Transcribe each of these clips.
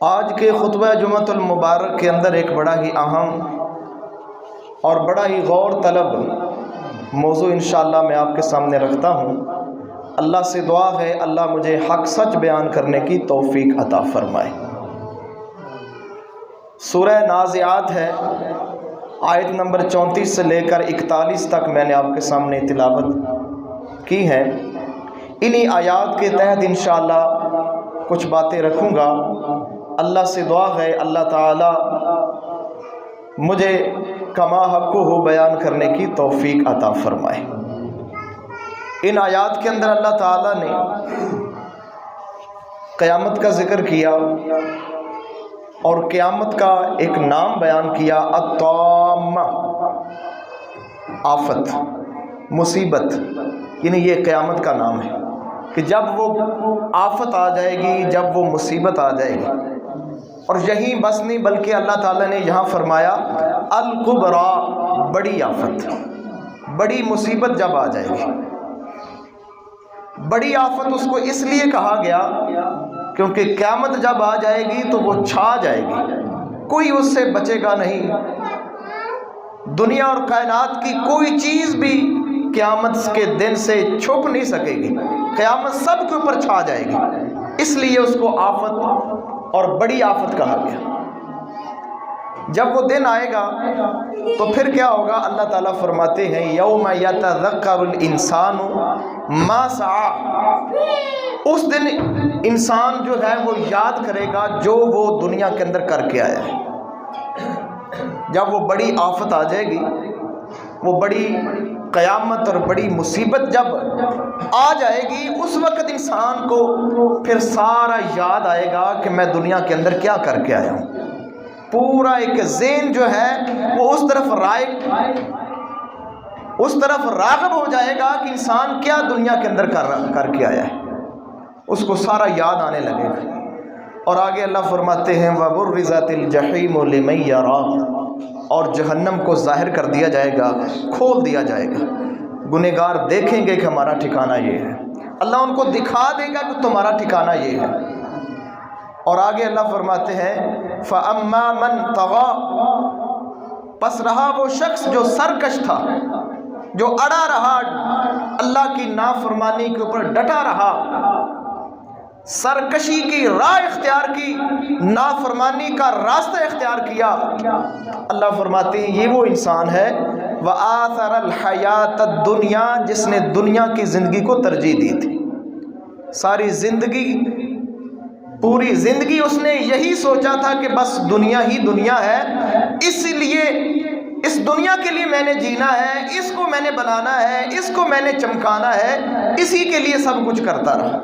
آج کے خطبہ جمعۃ المبارک کے اندر ایک بڑا ہی اہم اور بڑا ہی غور طلب موضوع انشاءاللہ میں آپ کے سامنے رکھتا ہوں۔ اللہ سے دعا ہے اللہ مجھے حق سچ بیان کرنے کی توفیق عطا فرمائے۔ سورہ نازعات ہے، آیت نمبر 34 سے لے کر 41 تک میں نے آپ کے سامنے تلاوت کی ہے۔ انہی آیات کے تحت انشاءاللہ کچھ باتیں رکھوں گا۔ اللہ سے دعا ہے اللہ تعالی مجھے کما حق ہو بیان کرنے کی توفیق عطا فرمائے۔ ان آیات کے اندر اللہ تعالی نے قیامت کا ذکر کیا اور قیامت کا ایک نام بیان کیا، الطامہ، آفت، مصیبت، یعنی یہ قیامت کا نام ہے کہ جب وہ آفت آ جائے گی، جب وہ مصیبت آ جائے گی۔ اور یہی بس نہیں بلکہ اللہ تعالیٰ نے یہاں فرمایا الکبریٰ، بڑی آفت، بڑی مصیبت جب آ جائے گی۔ بڑی آفت اس کو اس لیے کہا گیا کیونکہ قیامت جب آ جائے گی تو وہ چھا جائے گی، کوئی اس سے بچے گا نہیں۔ دنیا اور کائنات کی کوئی چیز بھی قیامت کے دن سے چھپ نہیں سکے گی، قیامت سب کے اوپر چھا جائے گی، اس لیے اس کو آفت اور بڑی آفت کہا گیا۔ جب وہ دن آئے گا تو پھر کیا ہوگا؟ اللہ تعالیٰ فرماتے ہیں یوم یتذکر الانسان ما سعی، اس دن انسان جو ہے وہ یاد کرے گا جو وہ دنیا کے اندر کر کے آیا ہے۔ جب وہ بڑی آفت آ جائے گی، وہ بڑی قیامت اور بڑی مصیبت جب آ جائے گی، اس وقت انسان کو پھر سارا یاد آئے گا کہ میں دنیا کے اندر کیا کر کے آیا ہوں۔ پورا ایک ذہن جو ہے وہ اس طرف راغب ہو جائے گا کہ انسان کیا دنیا کے اندر کر کے آیا ہے، اس کو سارا یاد آنے لگے گا۔ اور آگے اللہ فرماتے ہیں وَبُرِّزَتِ الْجَحِيمُ لِمَن يَرَىٰ، اور جہنم کو ظاہر کر دیا جائے گا، کھول دیا جائے گا۔ گنہگار دیکھیں گے کہ ہمارا ٹھکانہ یہ ہے، اللہ ان کو دکھا دے گا کہ تمہارا ٹھکانہ یہ ہے۔ اور آگے اللہ فرماتے ہیں فَأَمَّا مَن طَغَىٰ، پس رہا وہ شخص جو سرکش تھا، جو اڑا رہا، اللہ کی نافرمانی کے اوپر ڈٹا رہا، سرکشی کی راہ اختیار کی، نافرمانی کا راستہ اختیار کیا۔ اللہ فرماتے ہیں یہ وہ انسان ہے وَآثَرَ الْحَيَاةَ الدُّنْيَا، جس نے دنیا کی زندگی کو ترجیح دی تھی۔ ساری زندگی، پوری زندگی اس نے یہی سوچا تھا کہ بس دنیا ہی دنیا ہے، اس لیے اس دنیا کے لیے میں نے جینا ہے، اس کو میں نے بنانا ہے، اس کو میں نے چمکانا ہے، اسی کے لیے سب کچھ کرتا رہا۔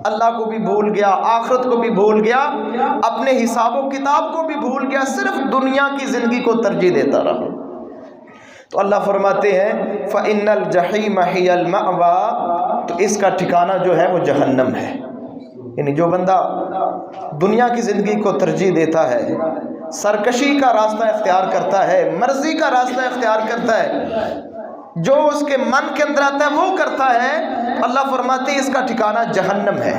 اللہ کو بھی بھول گیا، آخرت کو بھی بھول گیا، اپنے حساب و کتاب کو بھی بھول گیا، صرف دنیا کی زندگی کو ترجیح دیتا رہا۔ تو اللہ فرماتے ہیں فَإِنَّ الْجَحِيمَ هِيَ الْمَأْوَىٰ، تو اس کا ٹھکانہ جو ہے وہ جہنم ہے۔ یعنی جو بندہ دنیا کی زندگی کو ترجیح دیتا ہے، سرکشی کا راستہ اختیار کرتا ہے، مرضی کا راستہ اختیار کرتا ہے، جو اس کے من کے اندر آتا ہے وہ کرتا ہے، اللہ فرماتے ہیں اس کا ٹھکانہ جہنم ہے۔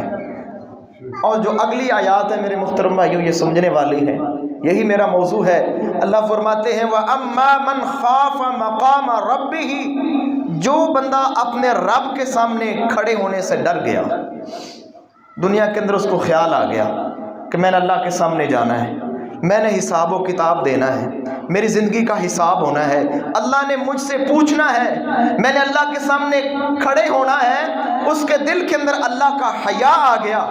اور جو اگلی آیات ہے میرے محترم بھائیوں یہ سمجھنے والی ہیں، یہی میرا موضوع ہے۔ اللہ فرماتے ہیں وَأَمَّا مَنْ خَافَ مَقَامَ رَبِّهِ، جو بندہ اپنے رب کے سامنے کھڑے ہونے سے ڈر گیا، دنیا کے اندر اس کو خیال آ گیا کہ میں نے اللہ کے سامنے جانا ہے، میں نے حساب و کتاب دینا ہے، میری زندگی کا حساب ہونا ہے، اللہ نے مجھ سے پوچھنا ہے، میں نے اللہ کے سامنے کھڑے ہونا ہے۔ اس کے دل کے اندر اللہ کا حیا آ گیا،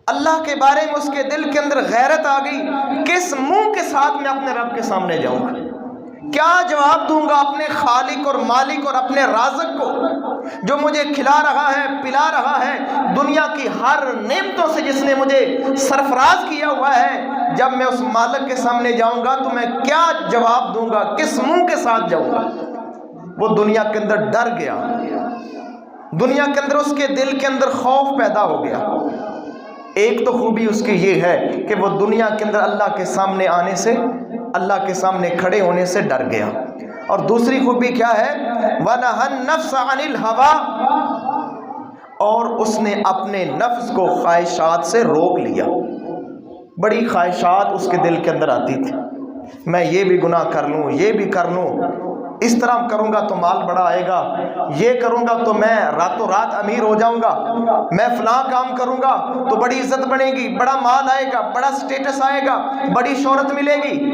اللہ کے بارے میں اس کے دل کے اندر غیرت آ گئی، کس منہ کے ساتھ میں اپنے رب کے سامنے جاؤں گا، کیا جواب دوں گا اپنے خالق اور مالک اور اپنے رازق کو جو مجھے کھلا رہا ہے، پلا رہا ہے، دنیا کی ہر نعمتوں سے جس نے مجھے سرفراز کیا ہوا ہے۔ جب میں اس مالک کے سامنے جاؤں گا تو میں کیا جواب دوں گا، کس منہ کے ساتھ جاؤں گا؟ وہ دنیا کے اندر ڈر گیا، دنیا کے اندر اس کے دل کے اندر خوف پیدا ہو گیا۔ ایک تو خوبی اس کی یہ ہے کہ وہ دنیا کے اندر اللہ کے سامنے آنے سے، اللہ کے سامنے کھڑے ہونے سے ڈر گیا۔ اور دوسری خوبی کیا ہے؟ وَنَهَى النَّفْسَ عَنِ الْهَوَىٰ، اور اس نے اپنے نفس کو خواہشات سے روک لیا۔ بڑی خواہشات اس کے دل کے اندر آتی تھی، میں یہ بھی گناہ کر لوں، یہ بھی کر لوں، اس طرح کروں گا تو مال بڑا آئے گا، یہ کروں گا تو میں راتوں رات امیر ہو جاؤں گا، میں فلاں کام کروں گا تو بڑی عزت بنے گی، بڑا مال آئے گا، بڑا سٹیٹس آئے گا، بڑی شہرت ملے گی۔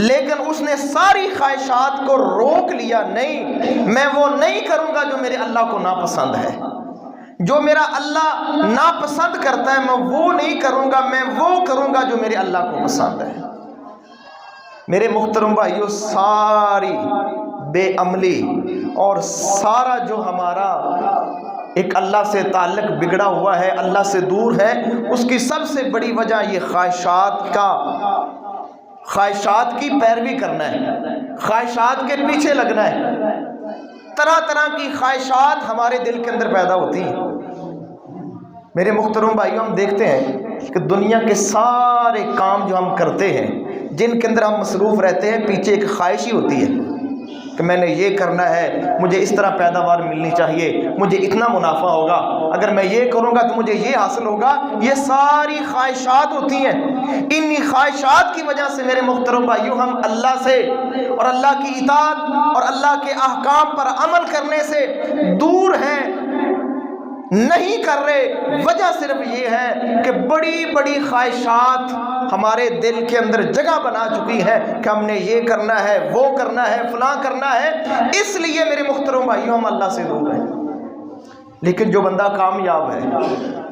لیکن اس نے ساری خواہشات کو روک لیا، نہیں، میں وہ نہیں کروں گا جو میرے اللہ کو ناپسند ہے، جو میرا اللہ ناپسند کرتا ہے میں وہ نہیں کروں گا، میں وہ کروں گا جو میرے اللہ کو پسند ہے۔ میرے محترم بھائیو، ساری بے عملی اور سارا جو ہمارا ایک اللہ سے تعلق بگڑا ہوا ہے، اللہ سے دور ہے، اس کی سب سے بڑی وجہ یہ خواہشات کی پیروی کرنا ہے، خواہشات کے پیچھے لگنا ہے۔ طرح طرح کی خواہشات ہمارے دل کے اندر پیدا ہوتی ہیں۔ میرے محترم بھائیوں، ہم دیکھتے ہیں کہ دنیا کے سارے کام جو ہم کرتے ہیں، جن کے اندر ہم مصروف رہتے ہیں، پیچھے ایک خواہش ہی ہوتی ہے کہ میں نے یہ کرنا ہے، مجھے اس طرح پیداوار ملنی چاہیے، مجھے اتنا منافع ہوگا، اگر میں یہ کروں گا تو مجھے یہ حاصل ہوگا۔ یہ ساری خواہشات ہوتی ہیں۔ انہی خواہشات کی وجہ سے میرے محترم بھائیوں، ہم اللہ سے اور اللہ کی اطاعت اور اللہ کے احکام پر عمل کرنے سے دور ہیں، نہیں کر رہے۔ وجہ صرف یہ ہے کہ بڑی بڑی خواہشات ہمارے دل کے اندر جگہ بنا چکی ہے کہ ہم نے یہ کرنا ہے، وہ کرنا ہے، فلاں کرنا ہے، اس لیے میرے محترم بھائیوں ہم اللہ سے دور ہیں۔ لیکن جو بندہ کامیاب ہے،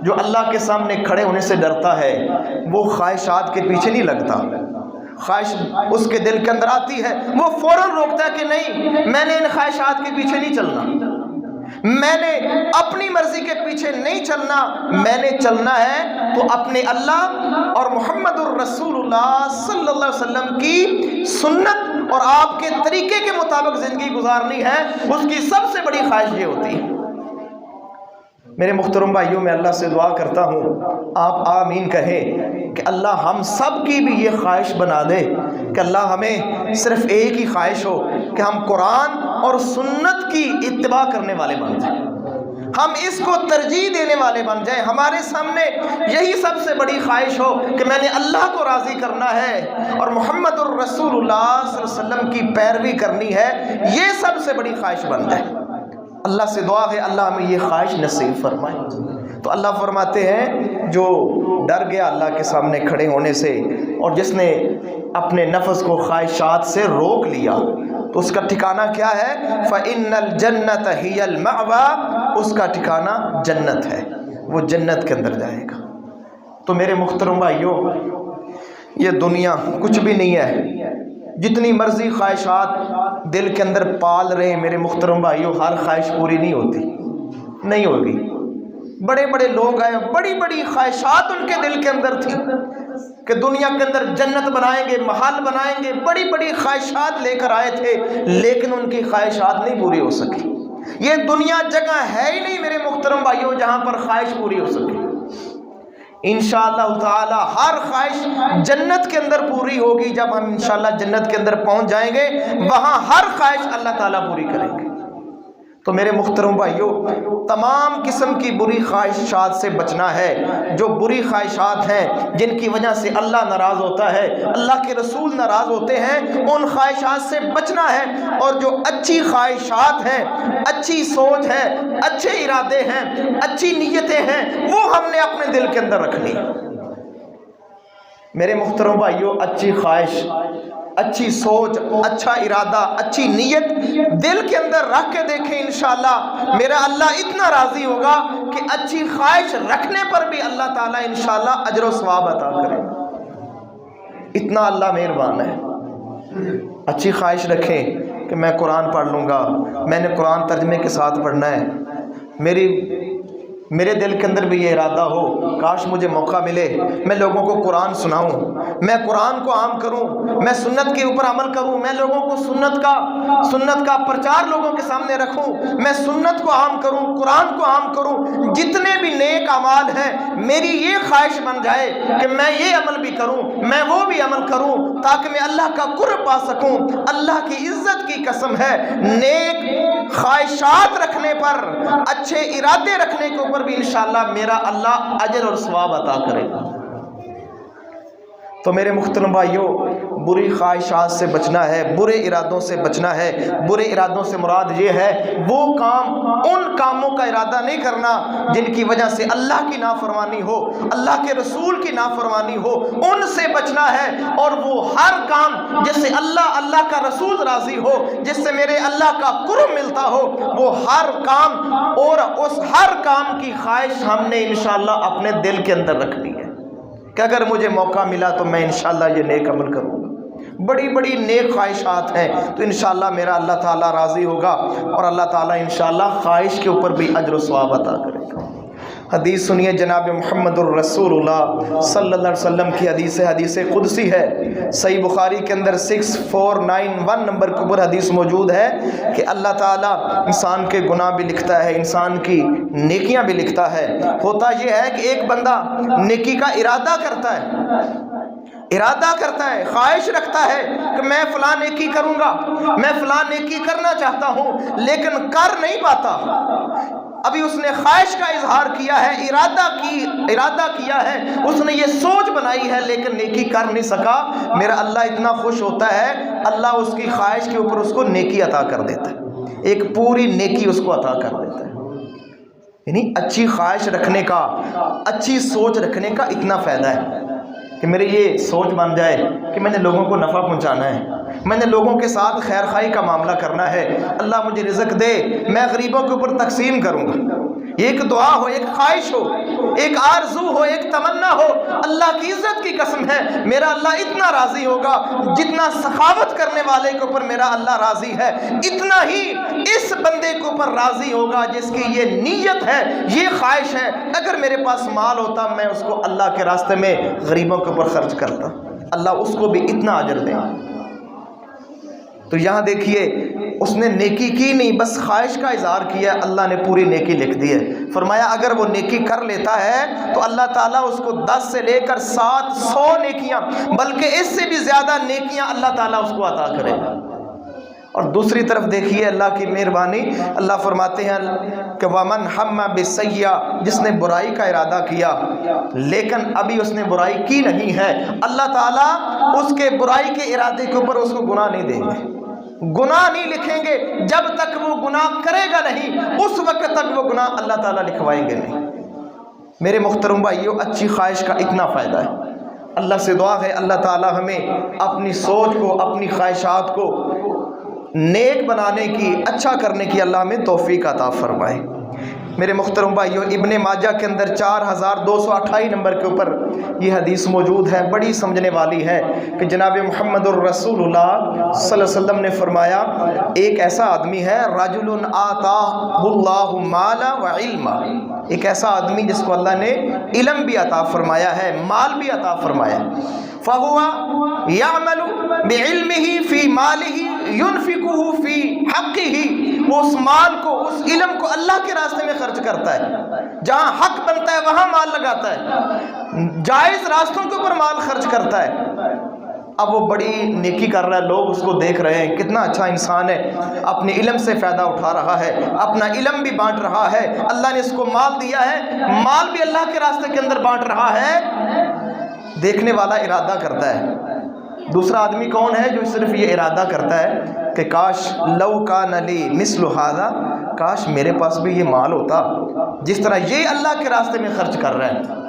جو اللہ کے سامنے کھڑے ہونے سے ڈرتا ہے، وہ خواہشات کے پیچھے نہیں لگتا۔ خواہش اس کے دل کے اندر آتی ہے، وہ فوراً روکتا ہے کہ نہیں، میں نے ان خواہشات کے پیچھے نہیں چلنا، میں نے اپنی مرضی کے پیچھے نہیں چلنا، میں نے چلنا ہے تو اپنے اللہ اور محمد الرسول اللہ صلی اللہ علیہ وسلم کی سنت اور آپ کے طریقے کے مطابق زندگی گزارنی ہے۔ اس کی سب سے بڑی خواہش یہ ہوتی ہے۔ میرے محترم بھائیوں، میں اللہ سے دعا کرتا ہوں، آپ آمین کہیں کہ اللہ ہم سب کی بھی یہ خواہش بنا دے کہ اللہ ہمیں صرف ایک ہی خواہش ہو کہ ہم قرآن اور سنت کی اتباع کرنے والے بن جائیں، ہم اس کو ترجیح دینے والے بن جائیں۔ ہمارے سامنے یہی سب سے بڑی خواہش ہو کہ میں نے اللہ کو راضی کرنا ہے اور محمد الرسول اللہ صلی اللہ علیہ وسلم کی پیروی کرنی ہے، یہ سب سے بڑی خواہش بن جائے۔ اللہ سے دعا ہے اللہ ہمیں یہ خواہش نصیب فرمائے۔ تو اللہ فرماتے ہیں جو ڈر گیا اللہ کے سامنے کھڑے ہونے سے اور جس نے اپنے نفس کو خواہشات سے روک لیا تو اس کا ٹھکانہ کیا ہے؟ فَإِنَّ الْجَنَّةَ هِيَ الْمَأْوَىٰ، اس کا ٹھکانہ جنت ہے، وہ جنت کے اندر جائے گا۔ تو میرے محترم بھائیوں، یہ دنیا کچھ بھی نہیں ہے، جتنی مرضی خواہشات دل کے اندر پال رہے ہیں میرے محترم بھائیوں، ہر خواہش پوری نہیں ہوتی، نہیں ہوگی۔ بڑے بڑے لوگ آئے، بڑی بڑی خواہشات ان کے دل کے اندر تھی کہ دنیا کے اندر جنت بنائیں گے، محل بنائیں گے، بڑی بڑی خواہشات لے کر آئے تھے، لیکن ان کی خواہشات نہیں پوری ہو سکی۔ یہ دنیا جگہ ہے ہی نہیں میرے محترم بھائیوں جہاں پر خواہش پوری ہو سکے۔ انشاءاللہ تعالی ہر خواہش جنت کے اندر پوری ہوگی۔ جب ہم انشاءاللہ جنت کے اندر پہنچ جائیں گے، وہاں ہر خواہش اللہ تعالیٰ پوری کریں گے۔ تو میرے محترم بھائیوں، تمام قسم کی بری خواہشات سے بچنا ہے۔ جو بری خواہشات ہیں جن کی وجہ سے اللہ ناراض ہوتا ہے، اللہ کے رسول ناراض ہوتے ہیں، ان خواہشات سے بچنا ہے۔ اور جو اچھی خواہشات ہیں، اچھی سوچ ہے، اچھے ارادے ہیں، اچھی نیتیں ہیں، وہ ہم نے اپنے دل کے اندر رکھنی۔ میرے محترم بھائیوں، اچھی خواہش، اچھی سوچ، اچھا ارادہ، اچھی نیت دل کے اندر رکھ کے دیکھیں، انشاءاللہ میرا اللہ اتنا راضی ہوگا کہ اچھی خواہش رکھنے پر بھی اللہ تعالیٰ انشاءاللہ اجر و ثواب عطا کرے۔ اتنا اللہ مہربان ہے۔ اچھی خواہش رکھیں کہ میں قرآن پڑھ لوں گا، میں نے قرآن ترجمے کے ساتھ پڑھنا ہے، میرے دل کے اندر بھی یہ ارادہ ہو، کاش مجھے موقع ملے میں لوگوں کو قرآن سناؤں، میں قرآن کو عام کروں، میں سنت کے اوپر عمل کروں، میں لوگوں کو سنت کا پرچار لوگوں کے سامنے رکھوں، میں سنت کو عام کروں، قرآن کو عام کروں۔ جتنے بھی نیک اعمال ہیں میری یہ خواہش بن جائے کہ میں یہ عمل بھی کروں، میں وہ بھی عمل کروں، تاکہ میں اللہ کا قرب پا سکوں۔ اللہ کی عزت کی قسم ہے، نیک خواہشات رکھنے پر، اچھے ارادے رکھنے کے اوپر بھی انشاءاللہ میرا اللہ اجر اور ثواب عطا کرے گا۔ تو میرے محترم بھائیوں، بری خواہشات سے بچنا ہے، برے ارادوں سے بچنا ہے۔ برے ارادوں سے مراد یہ ہے وہ کام، ان کاموں کا ارادہ نہیں کرنا جن کی وجہ سے اللہ کی نافرمانی ہو، اللہ کے رسول کی نافرمانی ہو، ان سے بچنا ہے۔ اور وہ ہر کام جس سے اللہ کا رسول راضی ہو، جس سے میرے اللہ کا قرب ملتا ہو، وہ ہر کام، اور اس ہر کام کی خواہش ہم نے انشاءاللہ اپنے دل کے اندر رکھنی ہے کہ اگر مجھے موقع ملا تو میں انشاءاللہ یہ نیک عمل کروں گا۔ بڑی بڑی نیک خواہشات ہیں تو انشاءاللہ میرا اللہ تعالیٰ راضی ہوگا، اور اللہ تعالیٰ انشاءاللہ خواہش کے اوپر بھی اجر و ثواب عطا کرے گا۔ حدیث سنیے جناب محمد الرسول اللہ صلی اللہ علیہ وسلم کی حدیث قدسی ہے، صحیح بخاری کے اندر 6491 نمبر کے اوپر حدیث موجود ہے کہ اللہ تعالیٰ انسان کے گناہ بھی لکھتا ہے، انسان کی نیکیاں بھی لکھتا ہے۔ ہوتا یہ ہے کہ ایک بندہ نیکی کا ارادہ کرتا ہے، خواہش رکھتا ہے کہ میں فلاں نیکی کروں گا، میں فلاں نیکی کرنا چاہتا ہوں، لیکن کر نہیں پاتا۔ ابھی اس نے خواہش کا اظہار کیا ہے، ارادہ کیا ہے، اس نے یہ سوچ بنائی ہے، لیکن نیکی کر نہیں سکا۔ میرا اللہ اتنا خوش ہوتا ہے، اللہ اس کی خواہش کے اوپر اس کو نیکی عطا کر دیتا ہے، ایک پوری نیکی اس کو عطا کر دیتا ہے۔ یعنی اچھی خواہش رکھنے کا، اچھی سوچ رکھنے کا اتنا فائدہ ہے کہ میری یہ سوچ بن جائے کہ میں نے لوگوں کو نفع پہنچانا ہے، میں نے لوگوں کے ساتھ خیر خواہی کا معاملہ کرنا ہے، اللہ مجھے رزق دے، میں غریبوں کے اوپر تقسیم کروں گا۔ یہ ایک دعا ہو، ایک خواہش ہو، ایک آرزو ہو، ایک تمنا ہو۔ اللہ کی عزت کی قسم ہے، میرا اللہ اتنا راضی ہوگا جتنا سخاوت کرنے والے کے اوپر میرا اللہ راضی ہے، اتنا ہی اس بندے کے اوپر راضی ہوگا جس کی یہ نیت ہے، یہ خواہش ہے اگر میرے پاس مال ہوتا میں اس کو اللہ کے راستے میں غریبوں کے اوپر خرچ کرتا، اللہ اس کو بھی اتنا اجر دے۔ تو یہاں دیکھیے اس نے نیکی کی نہیں، بس خواہش کا اظہار کیا، اللہ نے پوری نیکی لکھ دی ہے۔ فرمایا اگر وہ نیکی کر لیتا ہے تو اللہ تعالیٰ اس کو 10 سے لے کر 700 نیکیاں، بلکہ اس سے بھی زیادہ نیکیاں اللہ تعالیٰ اس کو عطا کرے گا۔ اور دوسری طرف دیکھیے اللہ کی مہربانی، اللہ فرماتے ہیں کہ وَمَنْ حَمَّ بِالسَّيِّئَةِ، جس نے برائی کا ارادہ کیا لیکن ابھی اس نے برائی کی نہیں ہے، اللہ تعالیٰ اس کے برائی کے ارادے کے اوپر اس کو گناہ نہیں دیں گے، گناہ نہیں لکھیں گے۔ جب تک وہ گناہ کرے گا نہیں اس وقت تک وہ گناہ اللہ تعالیٰ لکھوائیں گے نہیں۔ میرے محترم بھائیوں، اچھی خواہش کا اتنا فائدہ ہے۔ اللہ سے دعا ہے اللہ تعالیٰ ہمیں اپنی سوچ کو، اپنی خواہشات کو نیک بنانے کی، اچھا کرنے کی اللہ ہمیں توفیق عطا فرمائے۔ میرے محترم بھائیوں، ابن ماجہ کے اندر 4228 نمبر کے اوپر یہ حدیث موجود ہے، بڑی سمجھنے والی ہے کہ جناب محمد الرسول اللہ صلی اللہ علیہ وسلم نے فرمایا ایک ایسا آدمی ہے، رجل آتاہ اللہ مال و علم، ایک ایسا آدمی جس کو اللہ نے علم بھی عطا فرمایا ہے، مال بھی عطا فرمایا ہے، فَهُوَ يَعْمَلُ بِعِلْمِهِ فِي مَالِهِ يُنْفِقُهُ فِي حَقِّهِ، وہ اس مال کو، اس علم کو اللہ کے راستے میں خرچ کرتا ہے، جہاں حق بنتا ہے وہاں مال لگاتا ہے، جائز راستوں کے اوپر مال خرچ کرتا ہے۔ اب وہ بڑی نیکی کر رہا ہے، لوگ اس کو دیکھ رہے ہیں، کتنا اچھا انسان ہے، اپنے علم سے فائدہ اٹھا رہا ہے، اپنا علم بھی بانٹ رہا ہے، اللہ نے اس کو مال دیا ہے، مال بھی اللہ کے راستے کے اندر بانٹ رہا ہے۔ دیکھنے والا ارادہ کرتا ہے، دوسرا آدمی کون ہے جو صرف یہ ارادہ کرتا ہے کہ کاش لو کان لی مثل ھذا، کاش میرے پاس بھی یہ مال ہوتا، جس طرح یہ اللہ کے راستے میں خرچ کر رہا ہے،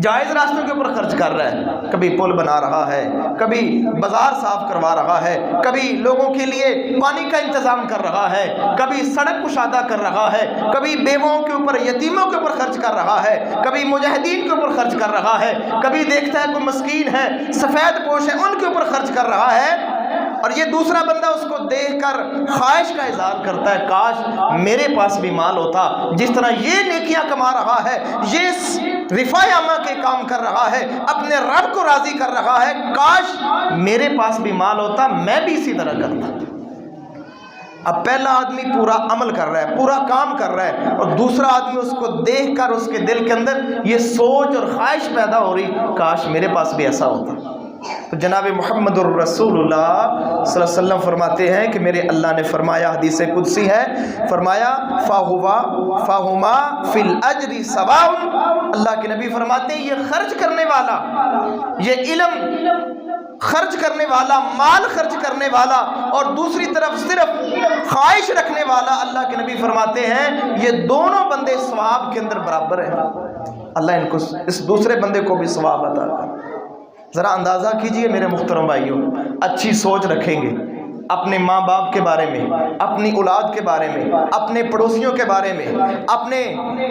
جائز راستوں کے اوپر خرچ کر رہا ہے، کبھی پل بنا رہا ہے، کبھی بازار صاف کروا رہا ہے، کبھی لوگوں کے لیے پانی کا انتظام کر رہا ہے، کبھی سڑک کشادہ کر رہا ہے، کبھی بیووں کے اوپر، یتیموں کے اوپر خرچ کر رہا ہے، کبھی مجاہدین کے اوپر خرچ کر رہا ہے، کبھی دیکھتا ہے کوئی مسکین ہے، سفید پوش ہے، ان کے اوپر خرچ کر رہا ہے، اور یہ دوسرا بندہ اس کو دیکھ کر خواہش کا اظہار کرتا ہے کاش میرے پاس بھی مال ہوتا، جس طرح یہ نیکیاں کما رہا ہے، یہ رفاع عامہ کے کام کر رہا ہے، اپنے رب کو راضی کر رہا ہے، کاش میرے پاس بھی مال ہوتا، میں بھی اسی طرح کرتا۔ اب پہلا آدمی پورا عمل کر رہا ہے، پورا کام کر رہا ہے، اور دوسرا آدمی اس کو دیکھ کر اس کے دل کے اندر یہ سوچ اور خواہش پیدا ہو رہی کاش میرے پاس بھی ایسا ہوتا۔ تو جناب محمد رسولullah صلی اللہ علیہ وسلم فرماتے ہیں کہ میرے اللہ نے فرمایا، حدیث قدسی ہے، فرمایا فَهُمَا فِي الْأَجْرِ سَوَاءٌ، اللہ کے نبی فرماتے ہیں یہ خرچ کرنے والا، یہ علم خرچ کرنے والا، مال خرچ کرنے والا، اور دوسری طرف صرف خواہش رکھنے والا، اللہ کے نبی فرماتے ہیں یہ دونوں بندے ثواب کے اندر برابر ہیں۔ اللہ ان کو اس دوسرے بندے کو بھی ثواب عطا کرے۔ ذرا اندازہ کیجئے میرے محترم بھائیوں، اچھی سوچ رکھیں گے اپنے ماں باپ کے بارے میں، اپنی اولاد کے بارے میں، اپنے پڑوسیوں کے بارے میں، اپنے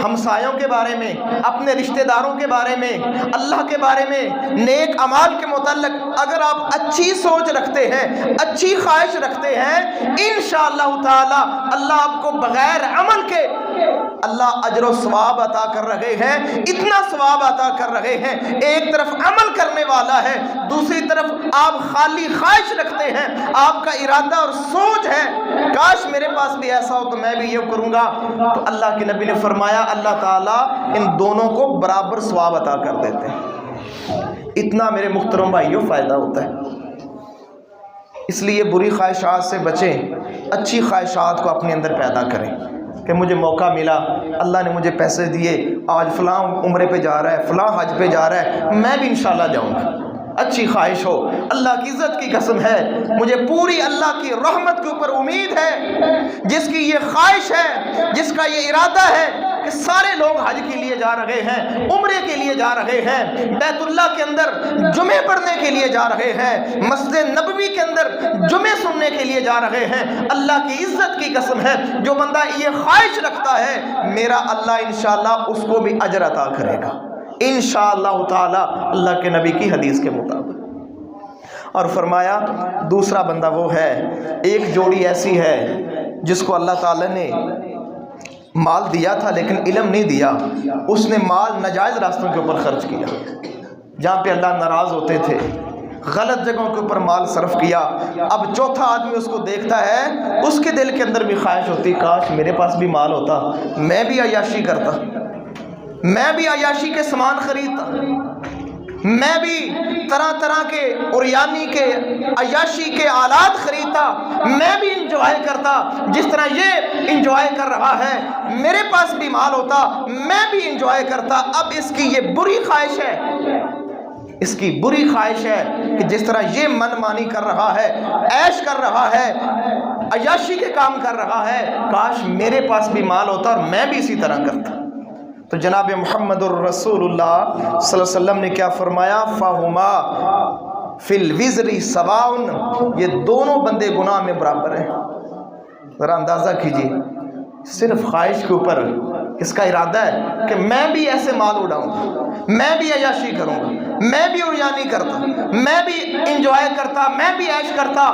ہمسایوں کے بارے میں، اپنے رشتہ داروں کے بارے میں، اللہ کے بارے میں، نیک اعمال کے متعلق اگر آپ اچھی سوچ رکھتے ہیں، اچھی خواہش رکھتے ہیں، انشاءاللہ تعالی اللہ آپ کو بغیر عمل کے اللہ اجر و ثواب عطا کر رہے ہیں، اتنا ثواب عطا کر رہے ہیں۔ ایک طرف عمل کرنے والا ہے، دوسری طرف آپ خالی خواہش رکھتے ہیں، آپ کا ارادہ اور سوچ ہے کاش میرے پاس بھی ایسا ہو تو میں بھی یہ کروں گا، تو اللہ کے نبی نے فرمایا اللہ تعالیٰ ان دونوں کو برابر ثواب عطا کر دیتے ہیں۔ اتنا میرے محترم بھائیوں فائدہ ہوتا ہے۔ اس لیے بری خواہشات سے بچیں، اچھی خواہشات کو اپنے اندر پیدا کریں کہ مجھے موقع ملا، اللہ نے مجھے پیسے دیے، آج فلاں عمرے پہ جا رہا ہے، فلاں حج پہ جا رہا ہے، میں بھی انشاءاللہ جاؤں گا۔ اچھی خواہش ہو، اللہ کی عزت کی قسم ہے مجھے پوری اللہ کی رحمت کے اوپر امید ہے، جس کی یہ خواہش ہے، جس کا یہ ارادہ ہے کہ سارے لوگ حج کے لیے جا رہے ہیں، عمرے کے لیے جا رہے ہیں، بیت اللہ کے اندر جمعے پڑھنے کے لیے جا رہے ہیں، مسجد نبوی کے اندر جمعے سننے کے لیے جا رہے ہیں، اللہ کی عزت کی قسم ہے جو بندہ یہ خواہش رکھتا ہے میرا اللہ انشاءاللہ اس کو بھی اجر عطا کرے گا انشاءاللہ تعالی، اللہ کے نبی کی حدیث کے مطابق۔ اور فرمایا دوسرا بندہ وہ ہے، ایک جوڑی ایسی ہے جس کو اللہ تعالی نے مال دیا تھا لیکن علم نہیں دیا، اس نے مال ناجائز راستوں کے اوپر خرچ کیا، جہاں پہ اللہ ناراض ہوتے تھے، غلط جگہوں کے اوپر مال صرف کیا۔ اب چوتھا آدمی اس کو دیکھتا ہے، اس کے دل کے اندر بھی خواہش ہوتی کاش میرے پاس بھی مال ہوتا، میں بھی عیاشی کرتا، میں بھی عیاشی کے سامان خریدتا، میں بھی طرح طرح کے اوریانی کے عیاشی کے آلات خریدتا، میں بھی انجوائے کرتا جس طرح یہ انجوائے کر رہا ہے، میرے پاس بھی مال ہوتا میں بھی انجوائے کرتا۔ اب اس کی یہ بری خواہش ہے، اس کی بری خواہش ہے کہ جس طرح یہ من مانی کر رہا ہے، عیش کر رہا ہے، عیاشی کے کام کر رہا ہے، کاش میرے پاس بھی مال ہوتا اور میں بھی اسی طرح کرتا۔ تو جناب محمد الرسول اللہ صلی اللہ علیہ وسلم نے کیا فرمایا؟ فَهُمَا فِي الْوِزْرِ سَوَاءٌ، یہ دونوں بندے گناہ میں برابر ہیں۔ ذرا اندازہ کیجیے، صرف خواہش کے اوپر اس کا ارادہ ہے کہ میں بھی ایسے مال اڑاؤں گا، میں بھی عیاشی کروں گا، میں بھی اوریانی کرتا، میں بھی انجوائے کرتا، میں بھی عیش کرتا،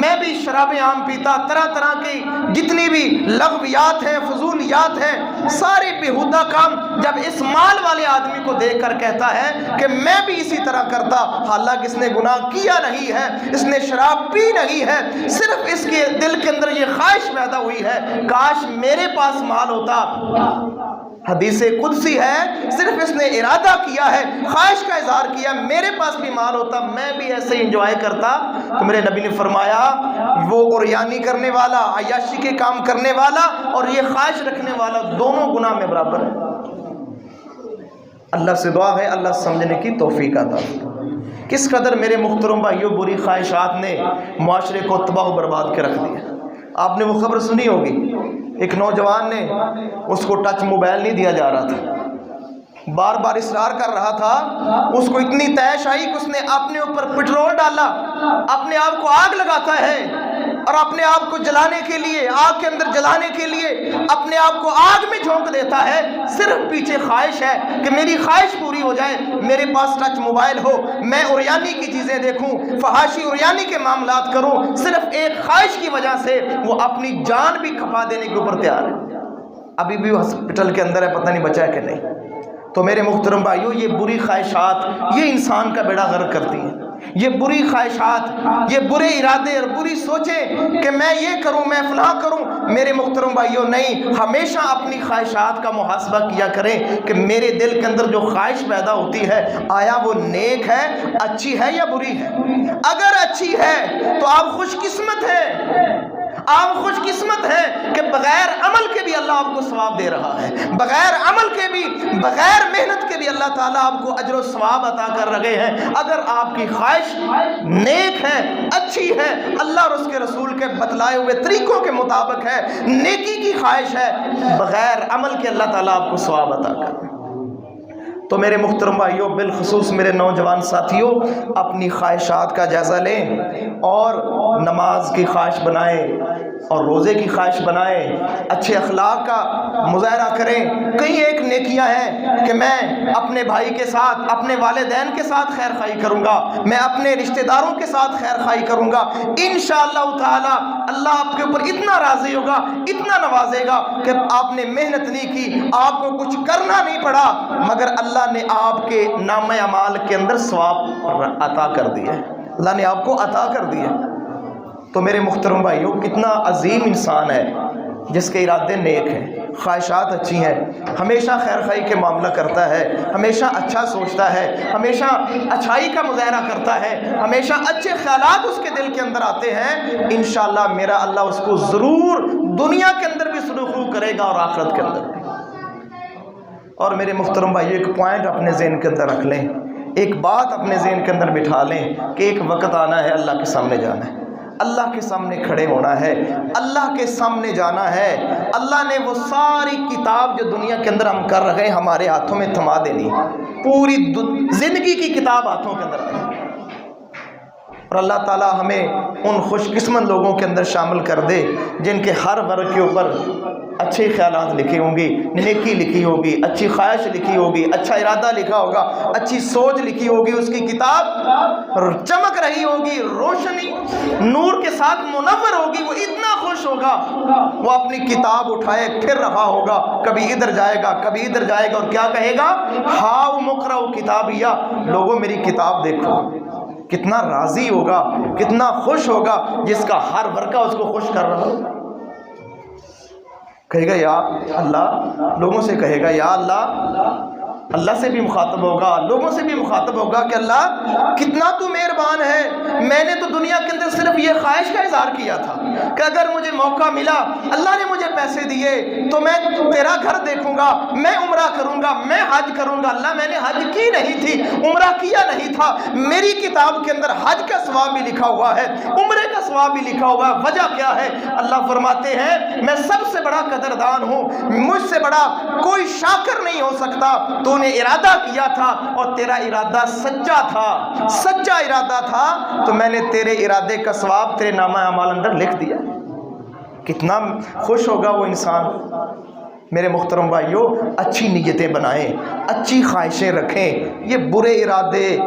میں بھی شراب عام پیتا، طرح طرح کی جتنی بھی لغویات ہیں، فضولیات ہیں، سارے بیہودہ کام جب اس مال والے آدمی کو دیکھ کر کہتا ہے کہ میں بھی اسی طرح کرتا، حالانکہ اس نے گناہ کیا نہیں ہے، اس نے شراب پی نہیں ہے، صرف اس کے دل کے اندر یہ خواہش پیدا ہوئی ہے کاش میرے پاس مال ہوتا۔ حدیث قدسی ہے، صرف اس نے ارادہ کیا ہے، خواہش کا اظہار کیا، میرے پاس بھی مال ہوتا میں بھی ایسے ہی انجوائے کرتا۔ تو میرے نبی نے فرمایا وہ اوریانی کرنے والا، عیاشی کے کام کرنے والا اور یہ خواہش رکھنے والا دونوں گناہ میں برابر ہے۔ اللہ سے دعا ہے اللہ سمجھنے کی توفیق عطا فرمائے۔ کس قدر میرے محترم بھائیوں بری خواہشات نے معاشرے کو تباہ و برباد کے رکھ دیا۔ آپ نے وہ خبر سنی ہوگی، ایک نوجوان نے، اس کو ٹچ موبائل نہیں دیا جا رہا تھا، بار بار اصرار کر رہا تھا، اس کو اتنی تیش آئی کہ اس نے اپنے اوپر پٹرول ڈالا، اپنے آپ کو آگ لگاتا ہے اور اپنے آپ کو جلانے کے لیے، آگ کے اندر جلانے کے لیے اپنے آپ کو آگ میں جھونک دیتا ہے، صرف پیچھے خواہش ہے کہ میری خواہش پوری ہو جائے، میرے پاس ٹچ موبائل ہو، میں اوریانی کی چیزیں دیکھوں، فحاشی اوریانی کے معاملات کروں، صرف ایک خواہش کی وجہ سے وہ اپنی جان بھی کھپا دینے کے اوپر تیار ہے۔ ابھی بھی وہ ہسپتال کے اندر ہے، پتہ نہیں بچا ہے کہ نہیں۔ تو میرے محترم بھائیوں یہ بری خواہشات یہ انسان کا بیڑا غرق کرتی ہیں۔ یہ بری خواہشات، یہ برے ارادے اور بری سوچیں کہ میں یہ کروں، میں فلاں کروں، میرے محترم بھائیوں نہیں، ہمیشہ اپنی خواہشات کا محاسبہ کیا کریں کہ میرے دل کے اندر جو خواہش پیدا ہوتی ہے آیا وہ نیک ہے، اچھی ہے یا بری ہے؟ اگر اچھی ہے تو آپ خوش قسمت ہیں، آپ خوش قسمت ہیں کہ بغیر عمل کے بھی اللہ آپ کو ثواب دے رہا ہے، بغیر عمل کے بھی، بغیر محنت کے بھی اللہ تعالیٰ آپ کو اجر و ثواب عطا کر رہے ہیں۔ اگر آپ کی خواہش نیک ہے، اچھی ہے، اللہ اور اس کے رسول کے بتلائے ہوئے طریقوں کے مطابق ہے، نیکی کی خواہش ہے، بغیر عمل کے اللہ تعالیٰ آپ کو ثواب عطا کر رہے ہیں۔ تو میرے محترم بھائیوں، بالخصوص میرے نوجوان ساتھیوں، اپنی خواہشات کا جائزہ لیں اور نماز کی خواہش بنائیں اور روزے کی خواہش بنائیں، اچھے اخلاق کا مظاہرہ کریں۔ کئی ایک نیکیاں ہیں کہ میں اپنے بھائی کے ساتھ، اپنے والدین کے ساتھ خیر خواہی کروں گا، میں اپنے رشتہ داروں کے ساتھ خیر خواہی کروں گا، انشاءاللہ تعالی اللہ آپ کے اوپر اتنا راضی ہوگا، اتنا نوازے گا کہ آپ نے محنت نہیں کی، آپ کو کچھ کرنا نہیں پڑا، مگر اللہ نے آپ کے نامہ اعمال کے اندر ثواب عطا کر دیا ہے، اللہ نے آپ کو عطا کر دیا۔ تو میرے محترم بھائیوں، کتنا عظیم انسان ہے جس کے ارادے نیک ہیں، خواہشات اچھی ہیں، ہمیشہ خیر خواہی کے معاملہ کرتا ہے، ہمیشہ اچھا سوچتا ہے، ہمیشہ اچھائی کا مظاہرہ کرتا ہے، ہمیشہ اچھے خیالات اس کے دل کے اندر آتے ہیں، انشاءاللہ میرا اللہ اس کو ضرور دنیا کے اندر بھی سرخرو کرے گا اور آخرت کے اندر بھی۔ اور میرے محترم بھائی، ایک پوائنٹ اپنے ذہن کے اندر رکھ لیں، ایک بات اپنے ذہن کے اندر بٹھا لیں کہ ایک وقت آنا ہے، اللہ کے سامنے جانا ہے، اللہ کے سامنے کھڑے ہونا ہے، اللہ کے سامنے جانا ہے۔ اللہ نے وہ ساری کتاب جو دنیا کے اندر ہم کر رہے ہیں ہمارے ہاتھوں میں تھما دینی، پوری زندگی کی کتاب ہاتھوں کے اندر آ، اور اللہ تعالیٰ ہمیں ان خوش قسمت لوگوں کے اندر شامل کر دے جن کے ہر ورق کے اوپر اچھے خیالات لکھے ہوں گی، نیکی لکھی ہوگی، اچھی خواہش لکھی ہوگی، اچھا ارادہ لکھا ہوگا، اچھی سوچ لکھی ہوگی، اس کی کتاب چمک رہی ہوگی، روشنی نور کے ساتھ منور ہوگی، وہ اتنا خوش ہوگا، وہ اپنی کتاب اٹھائے پھر رہا ہوگا، کبھی ادھر جائے گا، کبھی ادھر جائے گا، اور کیا کہے گا؟ ہاؤ مقرؤ کتابیہ، لوگوں میری کتاب دیکھو۔ کتنا راضی ہوگا، کتنا خوش ہوگا جس کا ہر ورقہ اس کو خوش کر رہا ہوگا۔ کہے گا یا اللہ، لوگوں سے کہے گا یا اللہ، اللہ سے بھی مخاطب ہوگا، لوگوں سے بھی مخاطب ہوگا کہ اللہ کتنا تو مہربان ہے، میں نے تو دنیا کے اندر صرف یہ خواہش کا اظہار کیا تھا کہ اگر مجھے موقع ملا، اللہ نے مجھے پیسے دیے تو میں تیرا گھر دیکھوں گا، میں عمرہ کروں گا، میں حج کروں گا۔ اللہ میں نے حج کی نہیں تھی، عمرہ کیا نہیں تھا، میری کتاب کے اندر حج کا ثواب بھی لکھا ہوا ہے، عمرے کا ثواب بھی لکھا ہوا ہے۔ وجہ کیا ہے؟ اللہ فرماتے ہیں میں سب سے بڑا قدردان ہوں، مجھ سے بڑا کوئی شاکر نہیں ہو سکتا۔ تو نے ارادہ کیا تھا اور تیرا ارادہ سچا تھا، سچا ارادہ تھا، تو میں نے تیرے ارادے کا ثواب تیرے نامہ اعمال اندر لکھ دیا۔ کتنا خوش ہوگا وہ انسان۔ میرے محترم بھائیوں، اچھی نیتیں بنائیں، اچھی خواہشیں رکھیں۔ یہ برے ارادے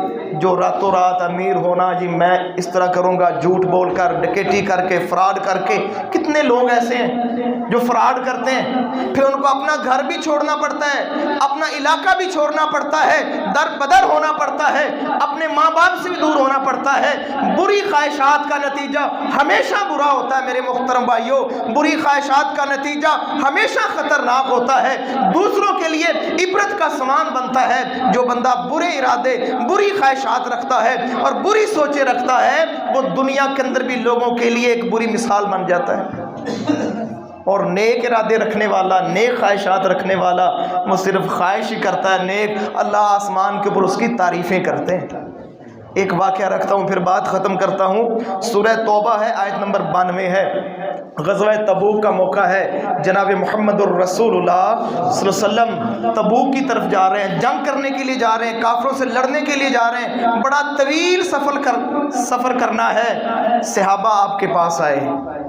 جو راتوں رات امیر ہونا، جی میں اس طرح کروں گا، جھوٹ بول کر، ڈکیٹی کر کے، فراڈ کر کے، کتنے لوگ ایسے ہیں جو فراڈ کرتے ہیں، پھر ان کو اپنا گھر بھی چھوڑنا پڑتا ہے، اپنا علاقہ بھی چھوڑنا پڑتا ہے، در بدر ہونا پڑتا ہے، اپنے ماں باپ سے بھی دور ہونا پڑتا ہے۔ بری خواہشات کا نتیجہ ہمیشہ برا ہوتا ہے میرے محترم بھائیوں، بری خواہشات کا نتیجہ ہمیشہ خطرناک ہوتا ہے، دوسروں کے لیے عبرت کا سامان بنتا ہے۔ جو بندہ برے ارادے، بری خواہشات رکھتا ہے اور بری سوچیں رکھتا ہے، وہ دنیا کے اندر بھی لوگوں کے لیے ایک بری مثال بن جاتا ہے۔ اور نیک ارادے رکھنے والا، نیک خواہشات رکھنے والا، وہ صرف خواہش ہی کرتا ہے نیک، اللہ آسمان کے اوپر اس کی تعریفیں کرتے ہیں۔ ایک واقعہ رکھتا ہوں پھر بات ختم کرتا ہوں۔ سورہ توبہ ہے، آیت نمبر 92 ہے۔ غزوہ تبوک کا موقع ہے، جناب محمد الرسول اللہ صلی اللہ علیہ وسلم تبوک کی طرف جا رہے ہیں، جنگ کرنے کے لیے جا رہے ہیں، کافروں سے لڑنے کے لیے جا رہے ہیں، بڑا طویل سفر کرنا ہے۔ صحابہ آپ کے پاس آئے،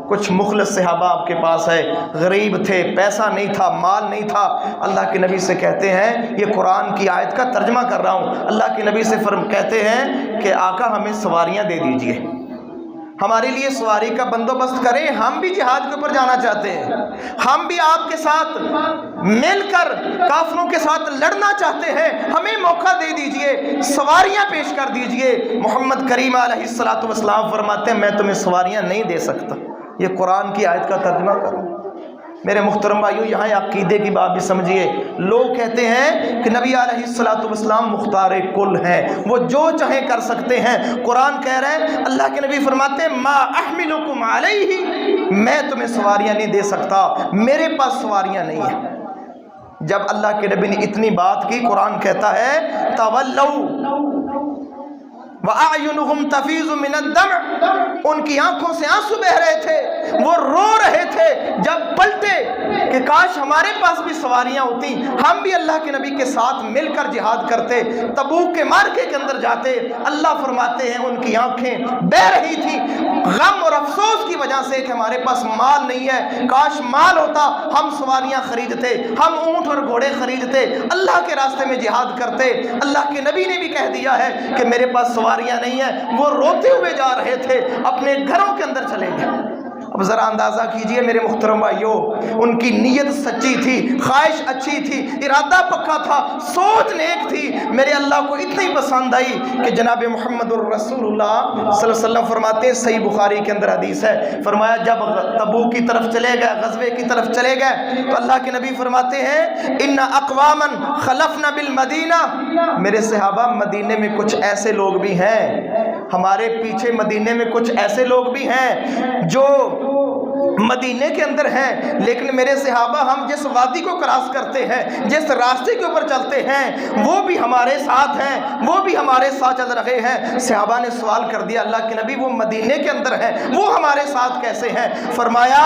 کچھ مخلص صحابہ آپ کے پاس آئے، غریب تھے، پیسہ نہیں تھا، مال نہیں تھا۔ اللہ کے نبی سے کہتے ہیں، یہ قرآن کی آیت کا ترجمہ کر رہا ہوں، اللہ کے نبی سے کہتے ہیں کہ آقا ہمیں سواریاں دے دیجئے، ہمارے لیے سواری کا بندوبست کریں، ہم بھی جہاد کے اوپر جانا چاہتے ہیں، ہم بھی آپ کے ساتھ مل کر کافروں کے ساتھ لڑنا چاہتے ہیں، ہمیں موقع دے دیجئے، سواریاں پیش کر دیجئے۔ محمد کریم علیہ السلام فرماتے ہیں میں تمہیں سواریاں نہیں دے سکتا۔ یہ قرآن کی آیت کا ترجمہ کرو۔ میرے محترم بھائیو، یہاں عقیدے کی بات بھی سمجھیے۔ لوگ کہتے ہیں کہ نبی علیہ السلام مختار کل ہیں، وہ جو چاہیں کر سکتے ہیں۔ قرآن کہہ رہے ہیں، اللہ کے نبی فرماتے ہیں ما احملکم علیہ، میں تمہیں سواریاں نہیں دے سکتا، میرے پاس سواریاں نہیں ہیں۔ جب اللہ کے نبی نے اتنی بات کی، قرآن کہتا ہے تولوا وَأَعْيُنُهُمْ تَفِيضُ مِنَ الدَّمْعِ، ان کی آنکھوں سے آنسو بہہ رہے تھے، وہ رو رہے تھے جب پلٹے کہ کاش ہمارے پاس بھی سواریاں ہوتی، ہم بھی اللہ کے نبی کے ساتھ مل کر جہاد کرتے، تبوک کے مارکے کے اندر جاتے۔ اللہ فرماتے ہیں ان کی آنکھیں بہہ رہی تھی غم اور افسوس کی وجہ سے کہ ہمارے پاس مال نہیں ہے، کاش مال ہوتا ہم سواریاں خریدتے، ہم اونٹ اور گھوڑے خریدتے، اللہ کے راستے میں جہاد کرتے۔ اللہ کے نبی نے بھی کہہ دیا ہے کہ میرے پاس سواریاں نہیں ہیں، وہ روتے ہوئے جا رہے تھے، اپنے گھروں کے اندر چلے گئے۔ اب ذرا اندازہ کیجئے میرے محترم بھائیو، ان کی نیت سچی تھی، خواہش اچھی تھی، ارادہ پکا تھا، سوچ نیک تھی، میرے اللہ کو اتنی پسند آئی کہ جناب محمد الرسول اللہ صلی اللہ علیہ وسلم فرماتے ہیں، صحیح بخاری کے اندر حدیث ہے، فرمایا جب تبوک کی طرف چلے گئے، غزوے کی طرف چلے گئے، تو اللہ کے نبی فرماتے ہیں ان اقواما خلفنا بالمدینہ، میرے صحابہ مدینے میں کچھ ایسے لوگ بھی ہیں، ہمارے پیچھے مدینے میں کچھ ایسے لوگ بھی ہیں جو مدینے کے اندر ہیں، لیکن میرے صحابہ ہم جس وادی کو کراس کرتے ہیں، جس راستے کے اوپر چلتے ہیں، وہ بھی ہمارے ساتھ ہیں، وہ بھی ہمارے ساتھ چل رہے ہیں۔ صحابہ نے سوال کر دیا اللہ کے نبی وہ مدینے کے اندر ہیں، وہ ہمارے ساتھ کیسے ہیں؟ فرمایا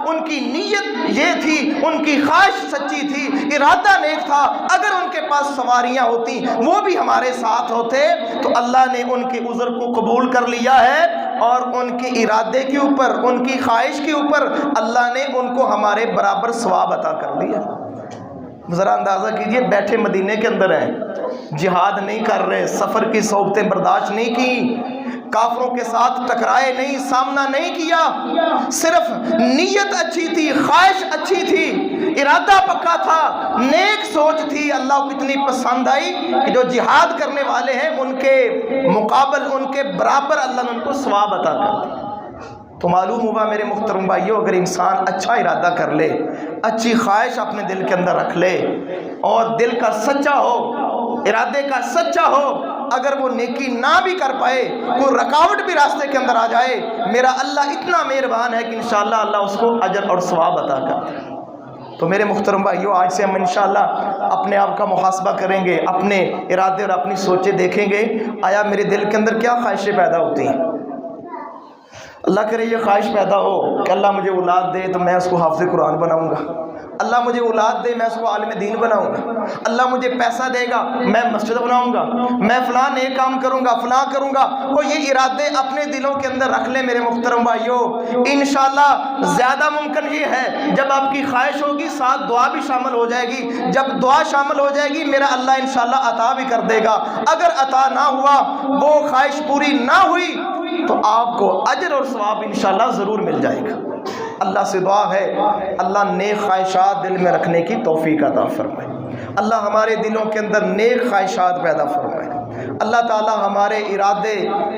ان کی نیت یہ تھی، ان کی خواہش سچی تھی، ارادہ نیک تھا، اگر ان کے پاس سواریاں ہوتی وہ بھی ہمارے ساتھ ہوتے تو اللہ نے ان کے عذر کو قبول کر لیا ہے، اور ان کے ارادے کے اوپر، ان کی خواہش کے اوپر اللہ نے ان کو ہمارے برابر ثواب عطا کر دیا۔ ذرا اندازہ کیجئے، بیٹھے مدینے کے اندر ہیں، جہاد نہیں کر رہے، سفر کی صعوبتیں برداشت نہیں کی، کافروں کے ساتھ ٹکرائے نہیں، سامنا نہیں کیا، صرف نیت اچھی تھی، خواہش اچھی تھی، ارادہ پکا تھا، نیک سوچ تھی۔ اللہ کو اتنی پسند آئی کہ جو جہاد کرنے والے ہیں ان کے مقابل، ان کے برابر اللہ نے ان کو ثواب عطا کر دیا۔ تو معلوم ہوا میرے محترم بھائیو، اگر انسان اچھا ارادہ کر لے، اچھی خواہش اپنے دل کے اندر رکھ لے، اور دل کا سچا ہو، ارادے کا سچا ہو، اگر وہ نیکی نہ بھی کر پائے، کوئی رکاوٹ بھی راستے کے اندر آ جائے، میرا اللہ اتنا مہربان ہے کہ انشاءاللہ اللہ اس کو اجر اور ثواب عطا کرتا ہے۔ تو میرے محترم بھائیو، آج سے ہم انشاءاللہ اپنے آپ کا محاسبہ کریں گے، اپنے ارادے اور اپنی سوچیں دیکھیں گے، آیا میرے دل کے اندر کیا خواہشیں پیدا ہوتی ہیں۔ اللہ کرے یہ خواہش پیدا ہو کہ اللہ مجھے اولاد دے تو میں اس کو حافظ قرآن بناؤں گا، اللہ مجھے اولاد دے میں اس کو عالم دین بناؤں گا، اللہ مجھے پیسہ دے گا میں مسجد بناؤں گا، میں فلاں نیک کام کروں گا، فلاں کروں گا، وہ یہ ارادے اپنے دلوں کے اندر رکھ لیں میرے محترم بھائیو، انشاءاللہ زیادہ ممکن یہ ہے جب آپ کی خواہش ہوگی ساتھ دعا بھی شامل ہو جائے گی، جب دعا شامل ہو جائے گی میرا اللہ انشاءاللہ عطا بھی کر دے گا، اگر عطا نہ ہوا، وہ خواہش پوری نہ ہوئی تو آپ کو اجر اور ثواب انشاءاللہ ضرور مل جائے گا۔ اللہ سے دعا ہے اللہ نیک خواہشات دل میں رکھنے کی توفیق عطا فرمائے، اللہ ہمارے دلوں کے اندر نیک خواہشات پیدا فرمائے، اللہ تعالی ہمارے ارادے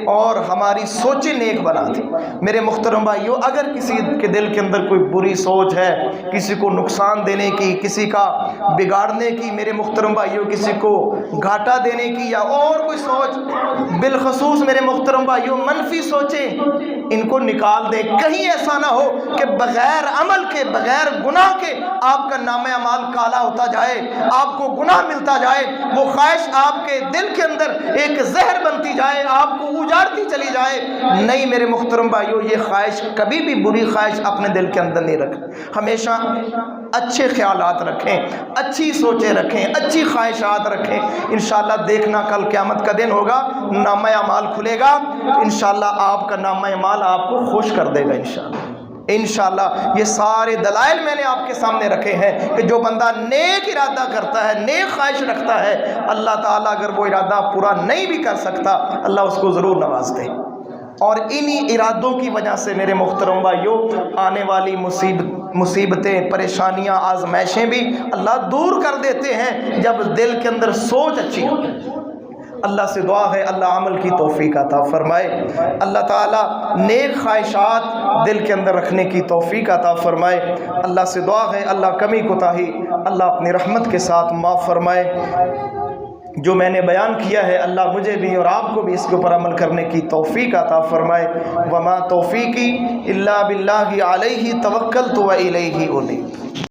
اور ہماری سوچیں نیک بنا دے۔ میرے محترم بھائیو، اگر کسی کے دل کے اندر کوئی بری سوچ ہے، کسی کو نقصان دینے کی، کسی کا بگاڑنے کی، میرے محترم بھائیو کسی کو گھاٹا دینے کی یا اور کوئی سوچ، بالخصوص میرے محترم بھائیو منفی سوچیں، ان کو نکال دیں۔ کہیں ایسا نہ ہو کہ بغیر عمل کے، بغیر گناہ کے آپ کا نام اعمال کالا ہوتا جائے، آپ کو گناہ ملتا جائے، وہ خواہش آپ کے دل کے اندر ایک زہر بنتی جائے، آپ کو اجاڑتی چلی جائے۔ نہیں میرے محترم بھائیو، یہ خواہش کبھی بھی بری خواہش اپنے دل کے اندر نہیں رکھ، ہمیشہ اچھے خیالات رکھیں، اچھی سوچیں رکھیں، اچھی خواہشات رکھیں۔ انشاءاللہ دیکھنا کل قیامت کا دن ہوگا، نامہ اعمال کھلے گا، انشاءاللہ آپ کا نامہ اعمال آپ کو خوش کر دے گا انشاءاللہ۔ انشاءاللہ یہ سارے دلائل میں نے آپ کے سامنے رکھے ہیں کہ جو بندہ نیک ارادہ کرتا ہے، نیک خواہش رکھتا ہے، اللہ تعالیٰ اگر وہ ارادہ پورا نہیں بھی کر سکتا، اللہ اس کو ضرور نواز دے۔ اور انہی ارادوں کی وجہ سے میرے محترم بھائیوں آنے والی مصیبتیں، پریشانیاں، آزمائشیں بھی اللہ دور کر دیتے ہیں جب دل کے اندر سوچ اچھی ہو۔ اللہ سے دعا ہے اللہ عمل کی توفیق عطا فرمائے، اللہ تعالیٰ نیک خواہشات دل کے اندر رکھنے کی توفیق عطا فرمائے۔ اللہ سے دعا ہے اللہ کمی کوتاہی اللہ اپنی رحمت کے ساتھ معاف فرمائے۔ جو میں نے بیان کیا ہے اللہ مجھے بھی اور آپ کو بھی اس کے اوپر عمل کرنے کی توفیق عطا فرمائے۔ وما توفیقی الا باللہ علیہ توکلت و الیہ انیب۔